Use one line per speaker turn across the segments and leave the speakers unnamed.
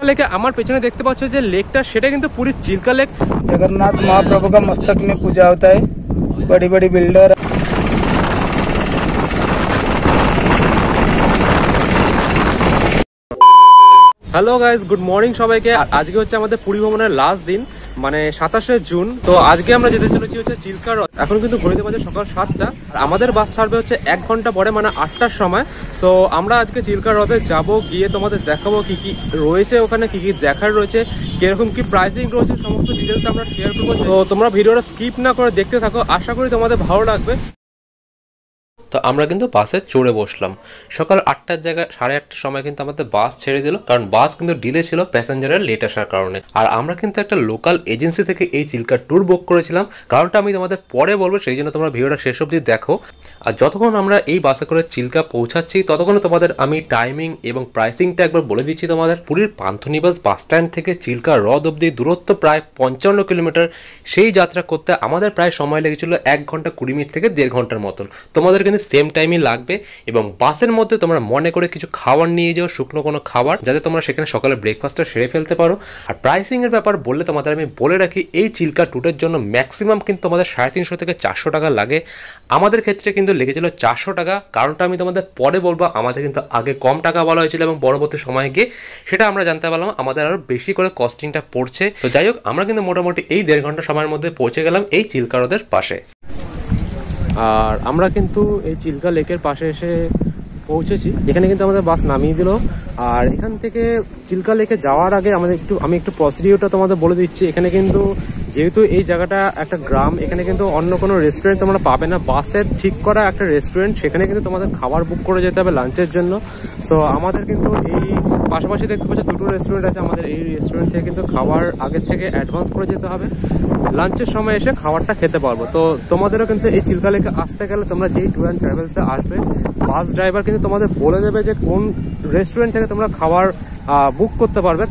लेके আমার পেছনে দেখতে পাচ্ছ যে লেকটা সেটা কিন্তু পুরী চিল্কা লেক।
जगन्नाथ महाप्रभु का मस्तक में पूजा होता है। बड़ी बड़ी builder
hello guys, good morning সবাইকে। আজকে হচ্ছে আমাদের পুরী ভ্রমণের লাস্ট দিন, মানে 27শে জুন। তো আজকে আমরা যেতে চলেছি হচ্ছে চিল্কা হ্রদ। এখন কিন্তু ঘড়িতে বাজে সকাল 7টা। আমাদের বাস ছাড়বে হচ্ছে 1 ঘন্টা পরে, মানে 8টার সময়। সো আমরা আজকে চিল্কা হ্রদে যাবো, গিয়ে তোমাদের দেখাবো কি কি রয়েছে ওখানে, কি কি দেখার রয়েছে, কিরকম কি প্রাইসিং রয়েছে, সমস্ত ডিটেলস আমরা শেয়ার করবো। তো তোমরা ভিডিওটা স্কিপ না করে দেখতে থাকো, আশা করি তোমাদের ভালো লাগবে।
তো আমরা কিন্তু বাসে চড়ে বসলাম। সকাল 8টার জায়গায় 8:30টার সময় কিন্তু আমাদের বাস ছেড়ে দিল, কারণ বাস কিন্তু ডিলে ছিল প্যাসেঞ্জারের লেট আসার কারণে। আর আমরা কিন্তু একটা লোকাল এজেন্সি থেকে এই চিল্কা ট্যুর বুক করেছিলাম, কারণটা আমি তোমাদের পরে বলবো, সেই জন্য তোমরা ভিডিওটা শেষ অবধি দেখো। আর যতক্ষণ আমরা এই বাসে করে চিল্কা পৌঁছাচ্ছি ততক্ষণ তোমাদের আমি টাইমিং এবং প্রাইসিংটা একবার বলে দিচ্ছি তোমাদের। পুরীর পান্থনিবাস বাস স্ট্যান্ড থেকে চিল্কা হ্রদ অবধি দূরত্ব প্রায় 55 কিলোমিটার। সেই যাত্রা করতে আমাদের প্রায় সময় লেগেছিল 1 ঘন্টা 20 মিনিট থেকে 1.5 ঘন্টার মতন। তোমাদের কিন্তু সেম টাইমই লাগবে। এবং বাসের মধ্যে তোমরা মনে করে কিছু খাবার নিয়ে যাও, শুকনো কোনো খাবার, যাতে তোমরা সেখানে সকালে ব্রেকফাস্টটা সেরে ফেলতে পারো। আর প্রাইসিং এর ব্যাপার বললে তোমাদের আমি বলে রাখি, এই চিল্কা ট্যুরের জন্য ম্যাক্সিমাম কিন্তু তোমাদের 350 থেকে 400 টাকা লাগে। আমাদের ক্ষেত্রে কিন্তু লেগেছিল 400 টাকা, কারণটা আমি তোমাদের পরে বলবো। আমাদের কিন্তু আগে কম টাকা বলা হয়েছিল এবং পরবর্তী সময়ে গিয়ে সেটা আমরা জানতে পারলাম আমাদের আরো বেশি করে কস্টিংটা পড়ছে। তো যাই হোক, আমরা কিন্তু মোটামুটি এই 1.5 ঘন্টা সময়ের মধ্যে পৌঁছে গেলাম এই চিল্কা হ্রদের পাশে।
আর আমরা কিন্তু এই চিল্কা লেকের পাশে এসে পৌঁছেছি। এখানে কিন্তু আমাদের বাস নামিয়ে দিল। আর এখান থেকে চিল্কা লেকে যাওয়ার আগে আমি একটু প্রসিডিওরটা তোমাদের বলে দিচ্ছি। এখানে কিন্তু যেহেতু এই জায়গাটা একটা গ্রাম, এখানে কিন্তু অন্য কোনো রেস্টুরেন্ট তোমরা পাবে না। বাসের ঠিক করা একটা রেস্টুরেন্ট, সেখানে কিন্তু তোমাদের খাবার বুক করে যেতে হবে লাঞ্চের জন্য। সো আমাদের কিন্তু এই পাশাপাশি দেখতে পাচ্ছি 2টো রেস্টুরেন্ট আছে। আমাদের এই রেস্টুরেন্ট থেকে কিন্তু খাবার আগের থেকে অ্যাডভান্স করে যেতে হবে, লাঞ্চের সময় এসে খাবারটা খেতে পারবো। তো তোমাদেরও কিন্তু এই চিল্কা লেকে আসতে গেলে তোমরা যেই ট্যুর অ্যান্ড ট্রাভেলসে আসবে, বাস ড্রাইভার কিন্তু তোমাদের বলে দেবে যে কোন রেস্টুরেন্ট থেকে তোমরা খাবার বুক করতে পারবে,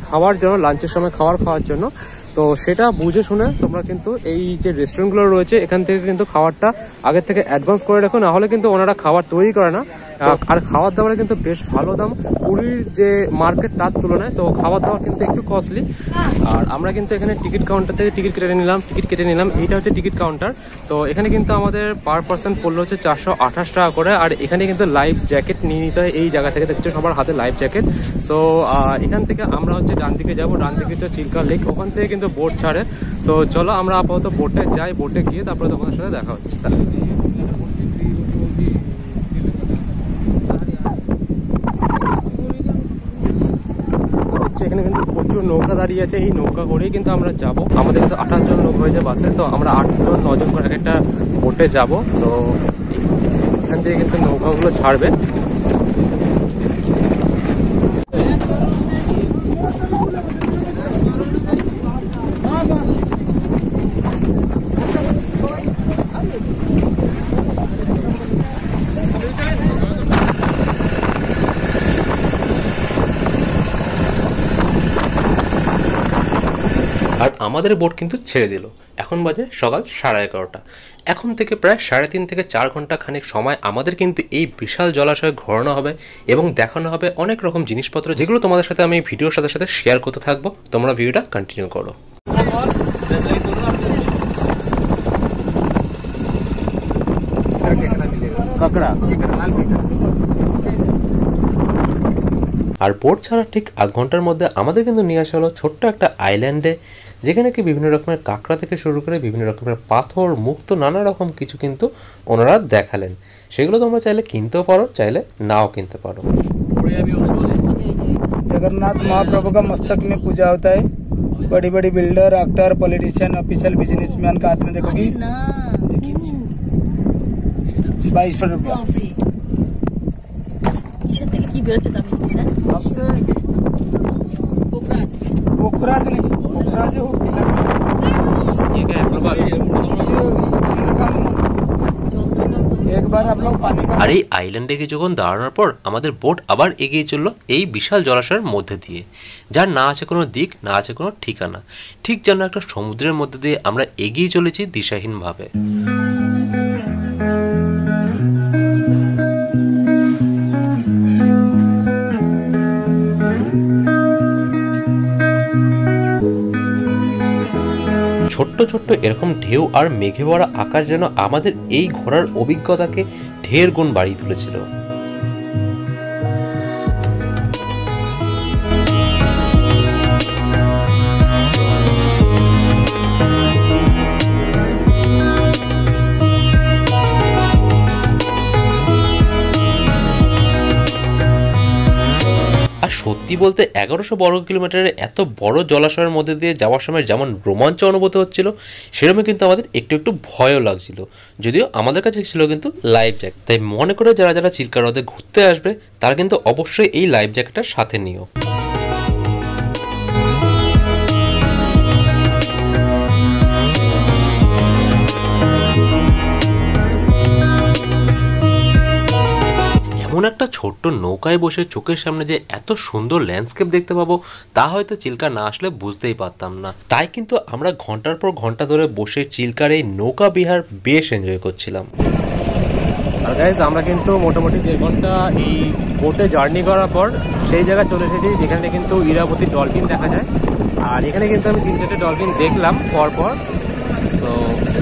খাওয়ার জন্য, লাঞ্চের সময় খাওয়ার জন্য। তো সেটা বুঝে শুনে তোমরা কিন্তু এই যে রেস্টুরেন্টগুলো রয়েছে এখান থেকে কিন্তু খাবারটা আগের থেকে অ্যাডভান্স করে রাখো, না হলে কিন্তু ওনারা খাবার তৈরি করে না। আর খাবার দাবারে কিন্তু বেশ ভালো দাম পুরীর যে মার্কেট তার তুলনায়। তো খাবার দাবার কিন্তু একটু কস্টলি। আর আমরা কিন্তু এখানে টিকিট কাউন্টার থেকে টিকিট কেটে নিলাম। এইটা হচ্ছে টিকিট কাউন্টার। তো এখানে কিন্তু আমাদের পার পার্সন পড়লো হচ্ছে 428 টাকা করে। আর এখানে কিন্তু লাইফ জ্যাকেট নিয়ে নিতে হয়। এই জায়গা থেকে দেখছো সবার হাতে লাইফ জ্যাকেট। সো এখান থেকে আমরা হচ্ছে ডান দিকে যাবো, ডান দিকে হচ্ছে চিল্কা লেক, ওখান থেকে কিন্তু বোট ছাড়ে। সো চলো আমরা আপাতত বোটে যাই, বোটে গিয়ে তারপরে তোমাদের সাথে দেখা হচ্ছে। এখানে কিন্তু প্রচুর নৌকা দাঁড়িয়ে আছে, এই নৌকা করেই কিন্তু আমরা যাব। আমাদের কিন্তু 28 জন লোক হয়েছে বাসে, তো আমরা 8 জন 9 জন করে একটা বোটে যাব। সো এখান থেকে কিন্তু নৌকাগুলো ছাড়বে।
আর আমাদের বোট কিন্তু ছেড়ে দিল। এখন বাজে সকাল 11:30। এখন থেকে প্রায় 3.5 থেকে 4 ঘন্টা খানিক সময় আমাদের কিন্তু এই বিশাল জলাশয়ে ঘোরানো হবে এবং দেখানো হবে অনেক রকম জিনিসপত্র, যেগুলো তোমাদের সাথে আমি ভিডিওর সাথে সাথে শেয়ার করতে থাকবো। তোমরা ভিডিওটা কন্টিনিউ করো। আর বোট ছাড়া ঠিক 1 ঘন্টার মধ্যে আমাদের কিন্তু নিয়ে আসা হলো ছোট্ট একটা আইল্যান্ডে, যেখানে কি বিভিন্ন রকমের কাঁকড়া থেকে শুরু করে বিভিন্ন রকমের পাথর, মুক্ত, নানা রকম কিছু কিন্তু ওনারা দেখালেন। সেগুলো তোমরা চাইলে কিনতেও পারো, চাইলে নাও কিনতে পারো।
जगन्नाथ महाप्रभु का मस्तक में पूजा होता है। बड़ी बड़ी builder, actor, politician, official, businessman का हाथ में देखोगी 2200 रुपया।
কি বেরোচ্ছে দামি স্যার?
पोखराज नहीं, पोखराज हो पीला एक बार आप लोग पानी का।
আর এই আইল্যান্ডে কিছুক্ষণ দাঁড়ানোর পর আমাদের বোট আবার এগিয়ে চললো এই বিশাল জলাশয়ের মধ্যে দিয়ে, যার না আছে কোনো দিক, না আছে কোনো ঠিকানা। ঠিক যেন একটা সমুদ্রের মধ্যে দিয়ে আমরা এগিয়ে চলেছি দিশাহীনভাবে। ছোট্ট ছোট্ট এরকম ঢেউ আর মেঘে ভরা আকাশ যেন আমাদের এই ঘোরার অভিজ্ঞতাকে ঢের গুণ বাড়িয়ে তুলেছিল। সত্যি বলতে 1100 বর্গ কিলোমিটারের এত বড় জলাশয়ের মধ্যে দিয়ে যাওয়ার সময় যেমন রোমাঞ্চ অনুভূত হচ্ছিল, সেরকমই কিন্তু আমাদের একটু একটু ভয়ও লাগছিল, যদিও আমাদের কাছে ছিল কিন্তু লাইফ জ্যাকেট। তাই মনে করে যারা যারা চিল্কা হ্রদে ঘুরতে আসবে তারা কিন্তু অবশ্যই এই লাইফ জ্যাকেটটা সাথে নিও। এমন একটা ছোট্ট নৌকায় বসে চোখের সামনে যে এত সুন্দর ল্যান্ডস্কেপ দেখতে পাবো তা হয়তো চিল্কা না আসলে বুঝতেই পারতাম না। তাই কিন্তু আমরা ঘন্টার পর ঘন্টা ধরে বসে চিল্কার এই নৌকা বিহার বেশ এনজয় করছিলাম।
আর গাইজ আমরা কিন্তু মোটামুটি 1.5 ঘন্টা এই বোটে জার্নি করার পর সেই জায়গায় চলে এসেছি যেখানে কিন্তু ইরাবতী ডলফিন দেখা যায়। আর এখানে কিন্তু আমি 3-4টে ডলফিন দেখলাম পরপর, সো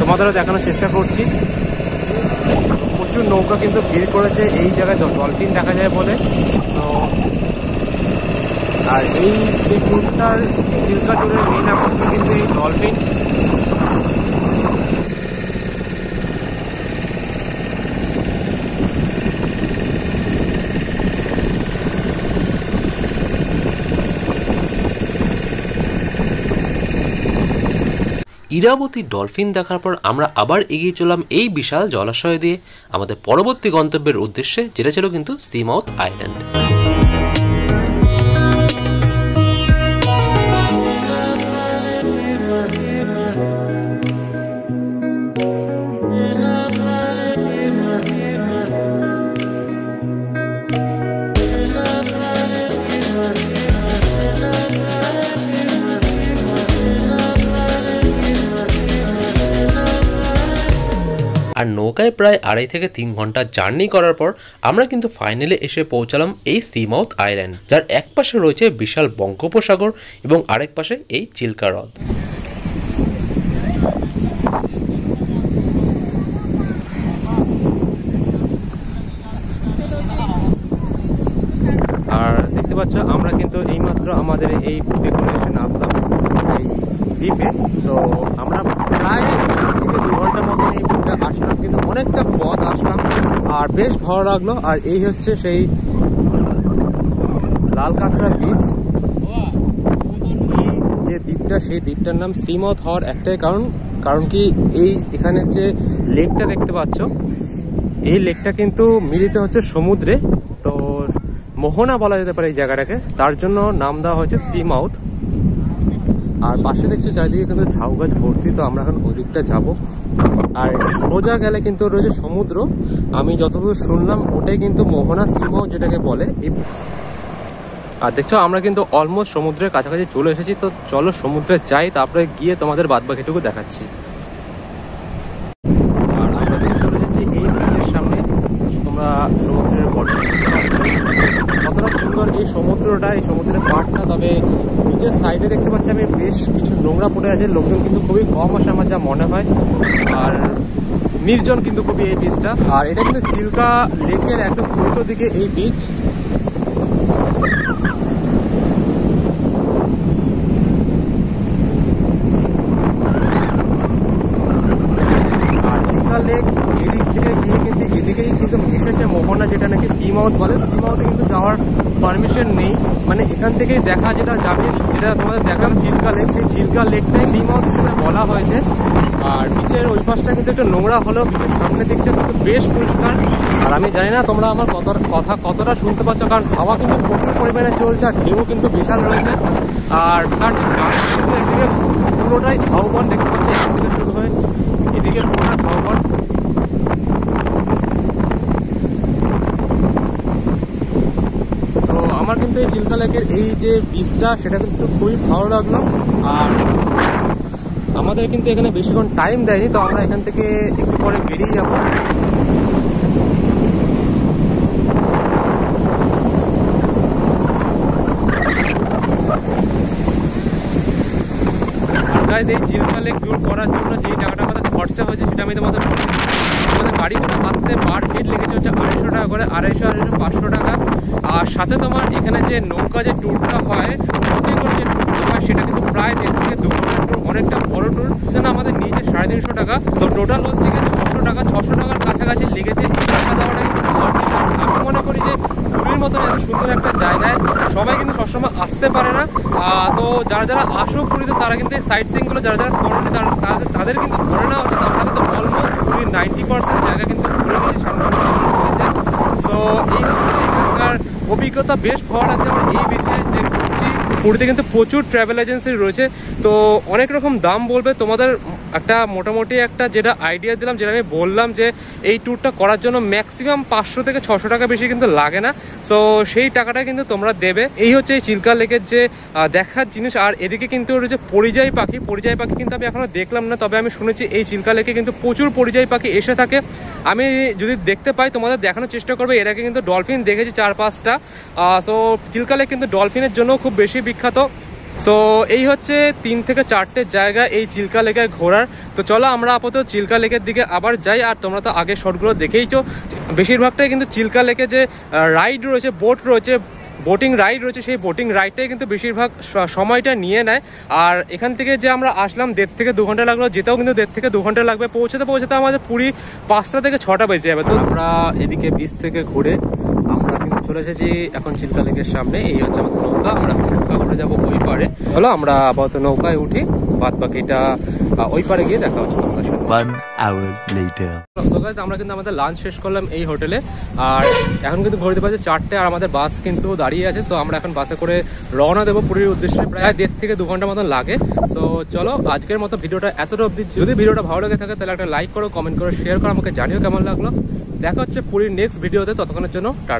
তোমাদেরও দেখানোর চেষ্টা করছি। প্রচুর নৌকা কিন্তু ভিড় করেছে এই জায়গায় ডলফিন দেখা যায় বলে। তো আর এই যে ট্যুরটার চিল্কা ট্যুরের মেইন আকর্ষণ কিন্তু এই ডলফিন।
ইরাবতী ডলফিন দেখার পর আমরা আবার এগিয়ে চললাম এই বিশাল জলাশয় দিয়ে আমাদের পরবর্তী গন্তব্যের উদ্দেশ্যে, যেটা ছিল কিন্তু সি মাউথ আইল্যান্ড। আর নৌকায় প্রায় 2.5 থেকে 3 ঘন্টা জার্নি করার পর আমরা কিন্তু ফাইনালি এসে পৌঁছালাম এই সি মাউথ আইল্যান্ড, যার এক পাশে রয়েছে বিশাল বঙ্গোপসাগর এবং আরেক পাশে এই চিল্কা হ্রদ।
আর দেখতে পাচ্ছ আমরা কিন্তু এইমাত্র আমাদের এই বোটে এসে নামলাম এই দ্বীপে। তো আমরা প্রায় 2 ঘন্টার মতন এই বোটে আসলাম, কিন্তু অনেকটা পথ আসলাম আর বেশ ভালো লাগলো। আর এই হচ্ছে সেই লাল কাঁকড়া বিচ। এই যে দ্বীপটা, সেই দ্বীপটার নাম সি মাউথ হওয়ার একটাই কারণ কি এই এখানের যে লেকটা দেখতে পাচ্ছ, এই লেকটা কিন্তু মিলিত হচ্ছে সমুদ্রে। তো মোহনা বলা যেতে পারে এই জায়গাটাকে, তার জন্য নাম দেওয়া হয়েছে সি মাউথ। আর পাশে দেখছো চারিদিকে কিন্তু ঝাউ গাছ ভর্তি, তো আমরা এখন ওই দিকটা যাবো। আর সোজা গেলে কিন্তু রয়েছে সমুদ্র, আমি যতদূর শুনলাম ওটাই কিন্তু মোহনা সি মাউথ যেটাকে বলে। আর দেখছো আমরা কিন্তু অলমোস্ট সমুদ্রের কাছাকাছি চলে এসেছি। তো চলো সমুদ্রে যাই, তারপরে গিয়ে তোমাদের বাদবাকিটুকু দেখাচ্ছি। আর আমরা কিন্তু চলে এসেছি এই বিচের সামনে। তোমরা সমুদ্রের কতটা সুন্দর এই সমুদ্রটা, এই সমুদ্রের পাড়টা। তবে বিচের সাইডে দেখতে পাচ্ছি আমি বেশ কিছু নোংরা পড়ে আছে, লোকজন কিন্তু খুবই কম আসে আমার যা মনে হয়। আর নির্জন কিন্তু খুবই এই বিচটা। আর এটা কিন্তু চিল্কা লেকের একদম উল্টো দিকে এই বিচ। লেক এদিক থেকে গিয়ে কিন্তু এদিকেই কিন্তু এসেছে মোহনা, যেটা নাকি সি মাউথ বলে। সি মাউথে কিন্তু যাওয়ার পারমিশন নেই, মানে এখান থেকেই দেখা যেটা যাবে, যেটা তোমাদের দেখালাম চিল্কা লেক, সেই চিল্কা লেকটাই সি মাউথ হিসেবে বলা হয়েছে। আর বিচের ওই পাশটা কিন্তু একটু নোংরা হলেও বিচের সামনের দিকটা কিন্তু বেশ পরিষ্কার। আর আমি জানি না তোমরা আমার কথা কতটা শুনতে পাচ্ছ, কারণ হাওয়া কিন্তু প্রচুর পরিমাণে চলছে আর ঢেউ কিন্তু বিশাল রয়েছে। আর তার এদিকে পুরোটাই ঝাউবন দেখতে পাচ্ছি, এখান থেকে শুরু হয়ে এদিকে পুরোটা ঝাউবন। তো আমার কিন্তু এই চিল্কা লেকের এই যে বিচটা, সেটা কিন্তু খুবই ভালো লাগলো। আর আমাদের কিন্তু এখানে বেশিক্ষণ টাইম দেয়নি, তো আমরা এখান থেকে একটু পরে বেরিয়ে যাবো। গাইস এই চিল্কা লেক ট্যুর করার জন্য যে টাকাটা আমাদের খরচা হয়েছে সেটা আমি তোমাদের বলে দিচ্ছি। আমাদের গাড়ি করে আসতে পার হেড লেগেছে হচ্ছে 250 টাকা করে, 250 500 টাকা। আর সাথে তোমার এখানে যে নৌকা যে ট্যুরটা হয়, নৌকে করে যে ট্যুরটা হয় সেটা কিন্তু প্রায় 1.5 থেকে 2 ঘন্টার ট্যুর, অনেকটা বড় ট্যুর। যেন আমাদের নিচে 350 টাকা, তো টোটাল হচ্ছে কি 600 টাকার কাছাকাছি লেগেছে। এই টাকা দেওয়াটা কিন্তু আমি মনে করি যে পুরীর মতন এত সুন্দর একটা জায়গায় সবাই কিন্তু সবসময় আসতে পারে না। তো যারা যারা আসো পুরীতে তারা কিন্তু এই সাইট সিইংগুলো যারা যারা করেনি তাদের কিন্তু ধরে নেওয়া উচিত। আমরা কিন্তু অলমোস্ট পুরীর 90% জায়গা কিন্তু ঘুরে নিয়েছি, সামনে রয়েছে। সো এই হচ্ছে এখানকার অভিজ্ঞতা, বেশ ভালো লাগছে আমার এই বিচে যে ঘুরছি। পুরীতে কিন্তু প্রচুর ট্রাভেল এজেন্সি রয়েছে, তো অনেক রকম দাম বলবে। তোমাদের একটা মোটামুটি একটা যেটা আইডিয়া দিলাম, যেটা আমি বললাম যে এই ট্যুরটা করার জন্য ম্যাক্সিমাম 500 থেকে 600 টাকা বেশি কিন্তু লাগে না। সো সেই টাকাটা কিন্তু তোমরা দেবে। এই হচ্ছে এই চিল্কা লেকের যে দেখার জিনিস। আর এদিকে কিন্তু রয়েছে পরিযায়ী পাখি কিন্তু আমি এখনো দেখলাম না, তবে আমি শুনেছি এই চিল্কা লেকে কিন্তু প্রচুর পরিযায়ী পাখি এসে থাকে। আমি যদি দেখতে পাই তোমাদের দেখানোর চেষ্টা করবো। এর আগে কিন্তু ডলফিন দেখেছি 4-5টা। সো চিল্কা লেক কিন্তু ডলফিনের জন্য খুব বেশি বিখ্যাত। সো এই হচ্ছে 3 থেকে 4টে জায়গা এই চিল্কা লেকে ঘোরার। তো চলো আমরা আপাতত চিল্কা লেকের দিকে আবার যাই। আর তোমরা তো আগের শর্টগুলো দেখেইছো, বেশিরভাগটাই কিন্তু চিল্কা লেকে যে রাইড রয়েছে, বোট রয়েছে, বোটিং রাইড রয়েছে, সেই বোটিং রাইডটাই কিন্তু বেশিরভাগ সময়টা নিয়ে নেয়। আর এখান থেকে যে আমরা আসলাম 1.5 থেকে 2 ঘন্টা লাগলো, যেতেও কিন্তু 1.5 থেকে 2 ঘন্টা লাগবে। পৌঁছাতে আমাদের পুরী 5টা থেকে 6টা বেজে যাবে। তো আমরা এদিকে বিচ থেকে ঘুরে আমরা কিন্তু চলে এসেছি এখন চিল্কা লেকের সামনে। এই হচ্ছে আমাদের নৌকা, আমরা নৌকা করে যাবো ওই পারে। হলো আমরা আপাতত নৌকায় উঠি, বাদ বাকিটা ওই পারে গিয়ে দেখা হচ্ছে তোমাদের সাথে।
1 hour later.
সো গাইস আমরা কিন্তু আমাদের লাঞ্চ শেষ করলাম এই হোটেলে, আর এখন কিন্তু ঘড়িতে বাজে 4টে, আর আমাদের বাস কিন্তু দাঁড়িয়ে আছে। সো আমরা এখন বাসে করে রওনা দেবো পুরীর উদ্দেশ্যে। প্রায় 1.5 থেকে 2 ঘন্টা মতন লাগে। সো চলো আজকের মতো ভিডিওটা এতটা অবধি। যদি ভিডিওটা ভালো লাগে থাকে তাহলে একটা লাইক করো, কমেন্ট করো, শেয়ার করো, আমাকে জানিও কেমন লাগলো। দেখা হচ্ছে পুরীর নেক্সট ভিডিওতে। ততক্ষণের জন্য টাটা।